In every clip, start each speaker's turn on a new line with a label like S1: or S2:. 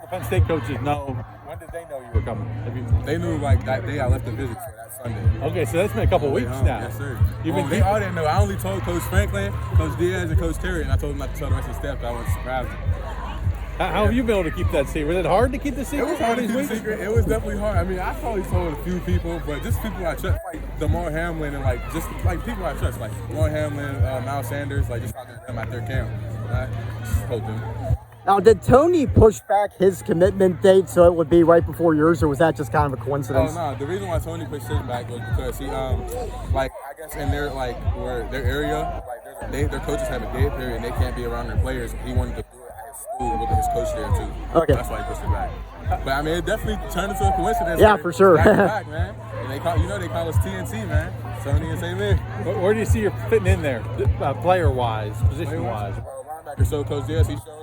S1: the Penn State coaches know? When did they know you were coming?
S2: They knew like that day I left the visit, so that Sunday.
S1: Okay, so that's been a couple weeks now.
S2: Yes, sir.
S1: You've been
S2: They all didn't know. I only told Coach Franklin, Coach Diaz, and Coach Terry, and I told them not to tell the rest of the staff that I wasn't surprised.
S1: How have you been able to keep that secret? Was it hard to keep the secret?
S2: It was hard to keep the secret. It was definitely hard. I mean, I probably told a few people, but just people I trust, like Damar Hamlin and like just like people I trust, like Damar Hamlin, Miles Sanders, like just talking to them at their camp. I just told them.
S3: Now, did Tony push back his commitment date so it would be right before yours, or was that just kind of a coincidence?
S2: Oh no, the reason why Tony pushed his back was because he like I guess in their like where their area, like their coaches have a dead period and they can't be around their players. He wanted to do it at his school with his coach there too.
S3: Okay.
S2: That's why he pushed it back. But I mean, it definitely turned into a coincidence.
S3: Yeah, for sure.
S2: Back to back, man. And they call us TNT, man. Tony and St. Louis.
S1: Where do you see you fitting in there, player-wise, position-wise?
S2: Linebacker. So Coach Diaz, he showed us.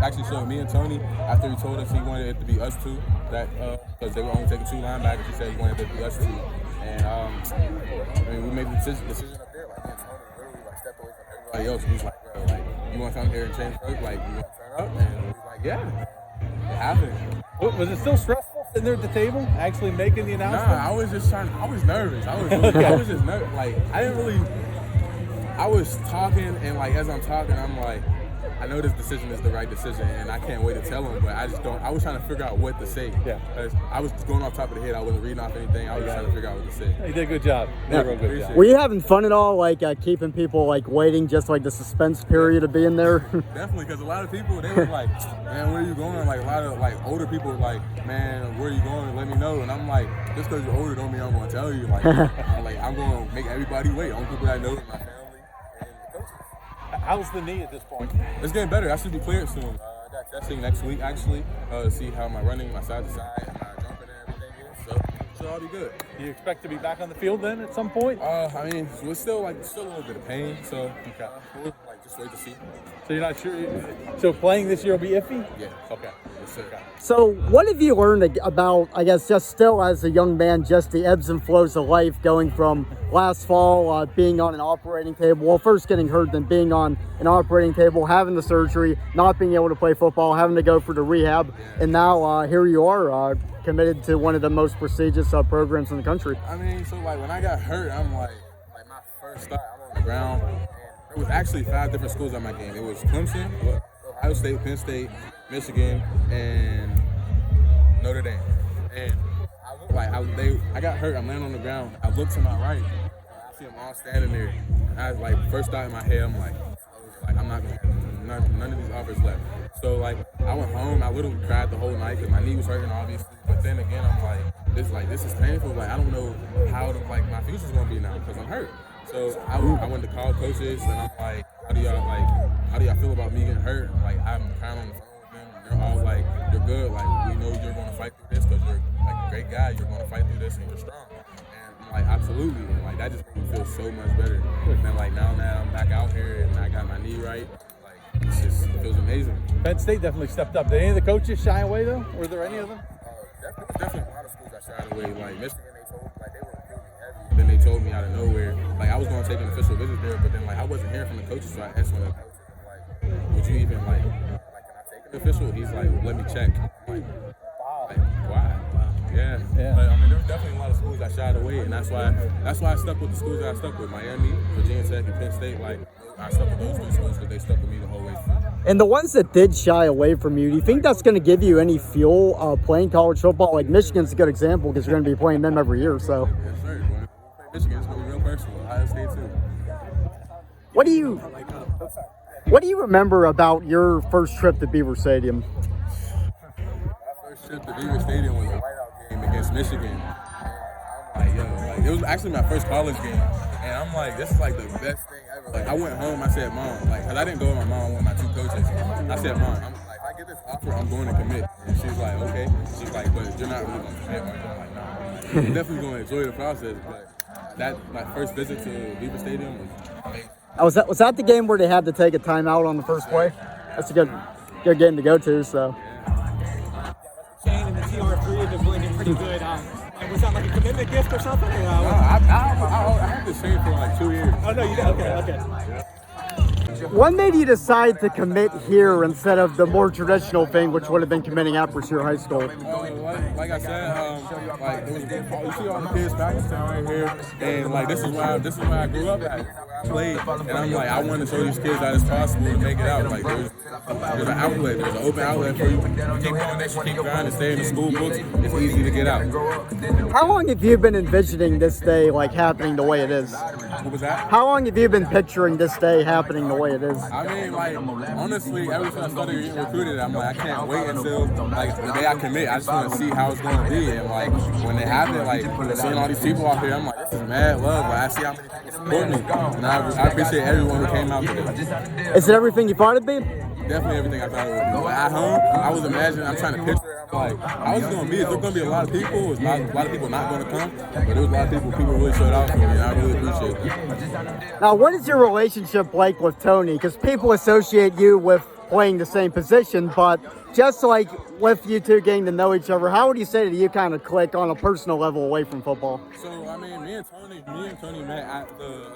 S2: Actually showed me and Tony after he told us he wanted it to be us two. That because they were only taking 2 linebackers. He said he wanted it to be us 2. And I mean, we made the decision up there. Like me and Tony literally like stepped away from everybody else. He was like, bro, like you want to come here and change work? Like you want to turn up? And we was like, yeah, it happened.
S1: Was it still stressful sitting there at the table, actually making the announcement?
S2: Nah, I was just trying. I was nervous. I was just nervous. Like I didn't really. I was talking and like as I'm talking, I'm like, I know this decision is the right decision, and I can't wait to tell him. But I just don't. I was trying to figure out what to say.
S1: Yeah.
S2: I was going off top of the head. I wasn't reading off anything. I was just trying to figure out what to say.
S1: You did a good job. You did a real good job.
S3: Were you having fun at all, like keeping people like waiting, just like the suspense period of being there?
S2: Definitely, because a lot of people they were like, "Man, where are you going?" Like a lot of like older people were like, "Man, where are you going? Let me know." And I'm like, just because you're older don't mean I'm going to tell you. Like, I'm going to make everybody wait. Only people I know is my family.
S1: How's the knee at this point?
S2: It's getting better. I should be cleared soon. I got testing next week, actually, to see how my running, my side to side, and my jumping and everything is. So it should all be good.
S1: Do you expect to be back on the field then at some point?
S2: I mean, it's still a little bit of pain. So we'll just wait to see.
S1: So you're not sure? So playing this year will be iffy?
S2: Yeah.
S1: Okay.
S2: Yes, sir.
S1: Okay.
S3: So what have you learned about, I guess, just still as a young man, just the ebbs and flows of life, going from last fall being on an operating table, well, first getting hurt, then being on an operating table, having the surgery, not being able to play football, having to go for the rehab, and now here you are, committed to one of the most prestigious programs in the country.
S2: I mean, so like when I got hurt, I'm like my first thought, I'm on the ground, and there was actually 5 different schools on my game. It was Clemson, Ohio State, Penn State, Michigan, and Notre Dame. And I look like I got hurt. I'm laying on the ground. I look to my right. I see them all standing there. And I was like, first thought in my head, I'm like, I'm not gonna have none of these offers left. So like, I went home. I literally cried the whole night because my knee was hurting, obviously. But then again, I'm like, this is painful. Like, I don't know how my future's gonna be now because I'm hurt. So I went to call coaches and I'm like, how do y'all feel about me getting hurt? Like, I'm crying on the phone with them. They're all like, you're good. Like, we know you're gonna fight through this because you're like a great guy. You're gonna fight through this and you're strong. And I'm like, absolutely. And like, that just made me feel so much better. And then like now that I'm back out here and I got my knee right, like it feels amazing.
S1: Penn State definitely stepped up. Did any of the coaches shy away though? Were there any of them?
S2: Definitely a lot of schools that shied away. Like Michigan, they told me like they were recruiting me heavy. Then they told me out of nowhere, like I was going to take an official visit there, but then like I wasn't hearing from the coaches, so I asked one of the coaches, like, would you even like can I take an official? He's like, let me check. I'm like, why? Yeah. But I mean, there were definitely a lot of schools that shied away, and that's why I stuck with the schools that I stuck with: Miami, Virginia Tech, and Penn State. Like I stuck with those 3 schools because they stuck with me the whole way through.
S3: And the ones that did shy away from you, do you think that's going to give you any fuel playing college football? Like Michigan's a good example because you're going to be playing them every year. So.
S2: Yes, sir. When we play Michigan, it's going to be real personal. Ohio State too.
S3: What do you remember about your first trip to Beaver Stadium?
S2: My first trip to Beaver Stadium was a whiteout game against Michigan. And I'm like, it was actually my first college game. And I'm like, this is like the best thing ever. Like, I went home, I said, Mom, like, because I didn't go with my mom, I went with my 2 coaches. I said, Mom, I'm like, if I get this offer, I'm going to commit. And she's like, okay. She's like, but you're not really going to commit. I'm like, nah. I'm definitely going to enjoy the process. But my first visit to Beaver Stadium was amazing.
S3: Was that the game where they had to take a timeout on the first play? That's a good game to go to. So.
S4: Shane and the TR3 have been blending pretty good. And was that like a commitment gift or something?
S2: I had this Shane for like 2 years.
S4: Oh no, you did. Okay.
S3: What made you decide to commit here instead of the more traditional thing, which would have been committing at Brashear High School?
S2: Like I said, like there was you see all the kids practicing right here, and like this is where I grew up at. I played, and I'm like, I want to show these kids that it's possible to make it out. Like there's an outlet, there's an open outlet for you. Keep doing this, keep grinding, stay in the school books. It's easy to get out.
S3: How long have you been envisioning this day like happening the way it is?
S2: What was that?
S3: How long have you been picturing this day happening the way it is?
S2: I mean, like, honestly, ever since I started getting recruited, I'm like, I can't wait until, like, the day I commit. I just want to see how it's going to be. And, like, when it happened, like, seeing all these people out here, I'm like, this is mad love. Like, I see how many people support me. And I appreciate everyone who came out today.
S3: Is it everything you thought it'd be?
S2: Definitely everything I thought it would be. Like, at home, I was imagining, I'm trying to picture it. I'm like, how is it going to be? Is there going to be a lot of people? Is a lot of people not going to come? But there was a lot of people really showed out for me, and I really appreciate that.
S3: Now, what is your relationship like with Tony? Because people associate you with playing the same position, but just like with you two getting to know each other, how would you say that you kind of click on a personal level away from football?
S2: So, I mean, me and Tony met at the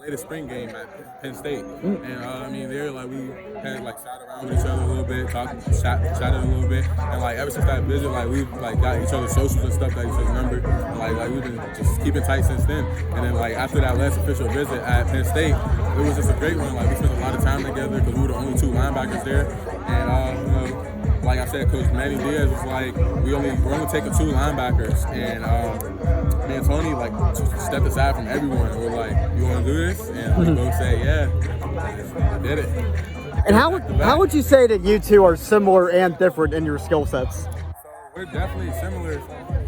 S2: latest spring game at Penn State. And, I mean, there, like, we had, like, shot around with each other a little bit, chatted a little bit. And, like, ever since that visit, like, we've, like, got each other's socials and stuff, got each other's number. And, like, we've been just keeping tight since then. And then, like, after that last official visit at Penn State, it was just a great one. Like, we spent a lot of time together because we were the only two linebackers there. And, you know, like I said, Coach Manny Diaz was like, we're only taking two linebackers. And me and Tony, like, stepped aside from everyone. And we're like, you want to do this? And we both say, yeah, I did it.
S3: And how would you say that you two are similar and different in your skill sets?
S2: So we're definitely similar.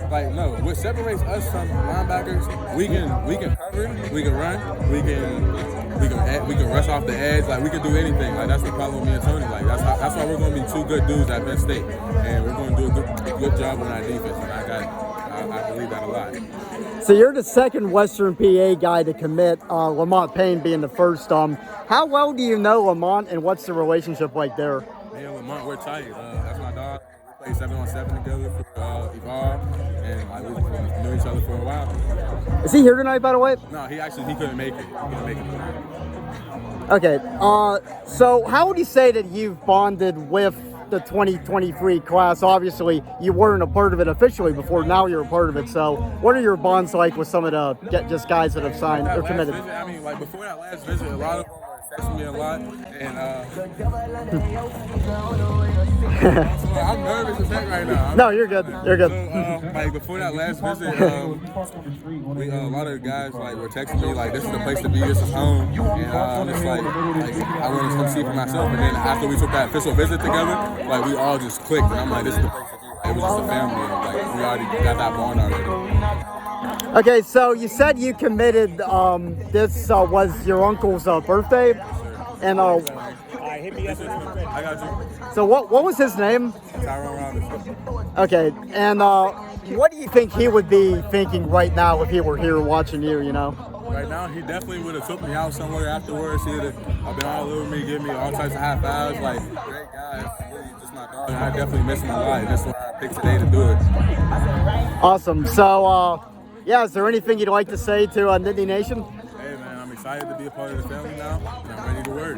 S2: Like, no, what separates us from linebackers, we can cover, we can run, we can rush off the edge, like we can do anything. Like that's the problem with me and Tony. Like that's why we're gonna be two good dudes at Penn State, and we're gonna do a good job on our defense. And I believe that a lot.
S3: So you're the second Western PA guy to commit, Lamont Payne being the first. How well do you know Lamont, and what's the relationship like there?
S2: Me and Lamont, we're tight. That's my dog. We played 7-on-7 together for Evolve, and like, we knew each other for a while.
S3: Is he here tonight, by the way?
S2: No, he couldn't make it. He couldn't make it tonight.
S3: Okay. So how would you say that you've bonded with the 2023 class? Obviously, you weren't a part of it officially before. Now you're a part of it. So what are your bonds like with some of the just guys that have signed or committed?
S2: Visit, I mean, like before that last visit, a lot of them were texting me a lot, and I'm nervous as heck right now.
S3: No, you're good. You're good.
S2: So, like before that last visit, a lot of guys like were texting me like, "This is the place to be. This is home." And I'm just like I want to come see for myself. And then after we took that official visit together, like we all just clicked, and I'm like, "This is the place to be." Like, it was just a family. And, like we already got that bond already.
S3: Okay, so you said you committed. This was your uncle's birthday, and
S2: I got you.
S3: So what was his name?
S2: Tyrone Robinson.
S3: Okay, and what do you think he would be thinking right now if he were here watching you? You know.
S2: Right now, he definitely would have took me out somewhere afterwards. He'd have been all over me, give me all types of high fives. Like, great guy, really just my dog. And I definitely miss him a lot. And that's why I picked today to do it.
S3: Awesome. So, yeah, is there anything you'd like to say to Nittany Nation?
S2: Hey, man, I'm excited to be a part of the family now, and I'm ready to work.